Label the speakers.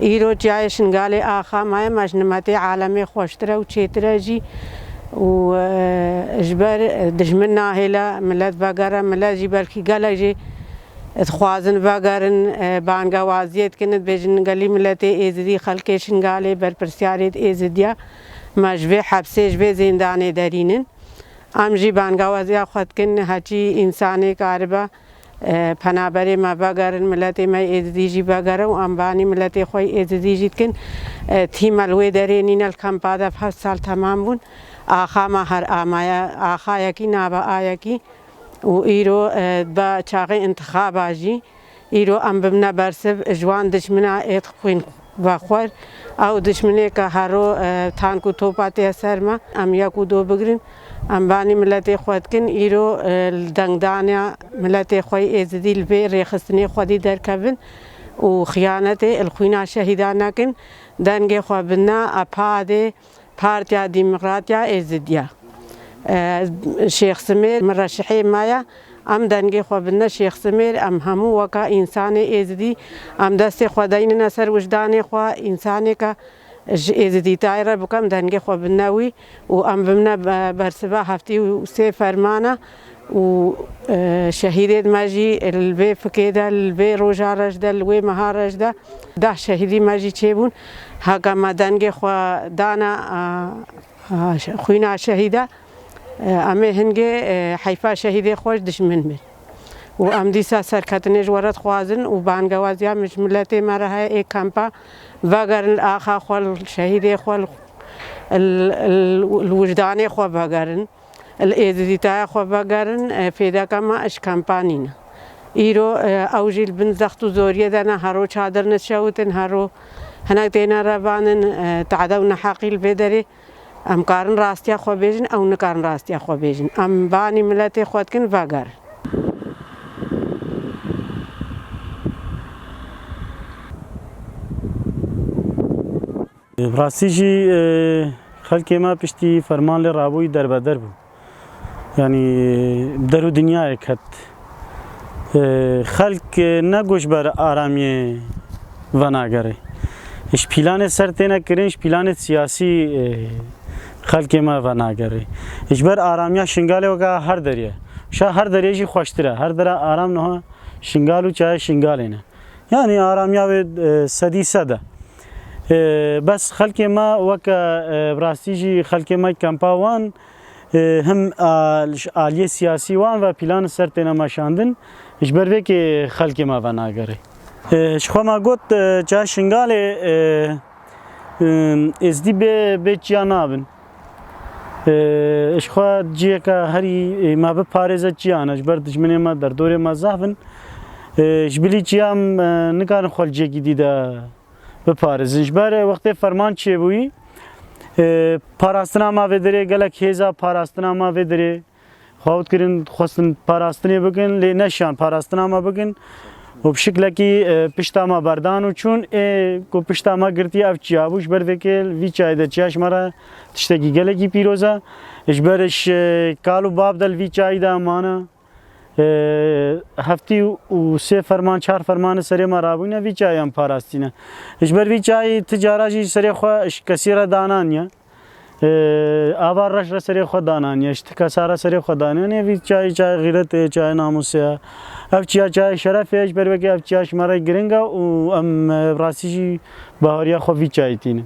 Speaker 1: ایرو جای شنگال آخا مای مجنمت عالمی خوشتره و چیتره جی و اجبر دشمن ناهلا ملت بگره ملت جی برکی گله جی اتخوازن بگرن بانگا وازیت کند بجن گلی ملت ایزدی خلق شنگاله بر پرسیارت ایزدیا مجبه حبسه جبه زندانه دارینن ام جی بانگا وازیا خود کن هچی انسانی کاربا پنابره ما بگرن ملت ما ایزدی جی بگره و امبانی ملت خوی ایزدی جی کن تیم الوی دارینین الکمپادا 7 سال تمام بون آخا ما هر آمایا آخا یکی نابا آیکی و ایرو با چاقه انتخاب آجی ایرو ام بمنا برسب جوان دشمنا ایت خوین و خور او دشمنه که هرو تانکو توپاتی سر ما ام یکو دو بگرین ام بانی ملت خود کن ایرو دنگدانیا ملت خوی ایزدی البی ریخستنی خودی در کبن و خیانت الخوینا شهیدان نکن دنگ خو بنا اپاده پارتیا ديمقراطيا ازديا شيخ سمير مرشحي مايا ام دنگي خو بنا شيخ سمير ام همو وكا انسان ازدي ام دست خداين نصر وجدان خو انسان کا ازدي تايره بكم دنگي خو بناوي و ام بمنا برسبا هفتي و سي فرمانه و شهيدت ماجي البي فكيدا البي روجارج ده الوي مهارج ده شهيدي ماجي تشيبون هاكا ما دنگي خو دانا خوينا شهيده امي هنگي حيفا شهيدي خوش دشمن من و ام ديسا سركتنج ورد خوازن و بانگوازيا مش ملتي مرها اي كامبا وگرن آخا خو شهيدي خو الوجداني خو وگرن الازديتا خو وگرن فيدا كما اش كامبانينا ايرو اوجيل بن زختو زوريه دنا هارو چادر نشوتن هارو هناك تينا ربانن تعدونا حقيل بدري ام كارن راستيا خو بيجن او نكارن راستيا خو بيجن ام باني ملتي خودكن وگر
Speaker 2: براسيجي خلقي ما بشتي فرمان لرابوي درب درب يعني درو دنيا كت خلق نگوش بر آرامی وناگره اش پیلان سرتنا کرنش پیلان سیاسی خلق ما وناگره اش بر آرامی شنگاله وگا هر دریه شا هر دریه جی خوشتره هر در آرام نه شنگالو چای شنگاله نه يعني آرامی و سدی سده بس خلق ما وکا براسیجی خلق ما کمپاوان هم آلیه سیاسی وان و پیلان سرتنا ماشاندن اش بر که خلق ما وناگره شخوا ما گوت چه شنگاله ازدی به چیانابن شخوا جیه که هری ما به پارزه چیان اش بر دشمنی ما در دور ما زهبن اش بلی چیام نکارن خال جیگی دیده به پارزه اش بر وقت فرمان چی بوی پاراستنا ما ودره گلک هیزا پاراستنا ما ودره خواهد کرن خواستن پاراستنی بکن لی نشان پاراستنا ما بکن و بشکل کی پشتاما بردانو چون کو پشتاما گرتی اف چیابوش بر وکل وی چای د چاش مرا تشتگی گلگی پیروزا اش برش کالو باب دل وی چای دا مانا هفتی و سه فرمان چهار فرمان سری ما رابونا وی چای ام پاراستینا اش بر وی چای تجارتی سری خو اش کثیر دانانیا آوار رش سری خود دانانی اشتکا سارا سری خود دانانی وی چای غیرت چای ناموسه اف چای شرفش بر وکی اف چیاش مرا گرینگا و ام راسیجی بهاریا خو وی چای تینه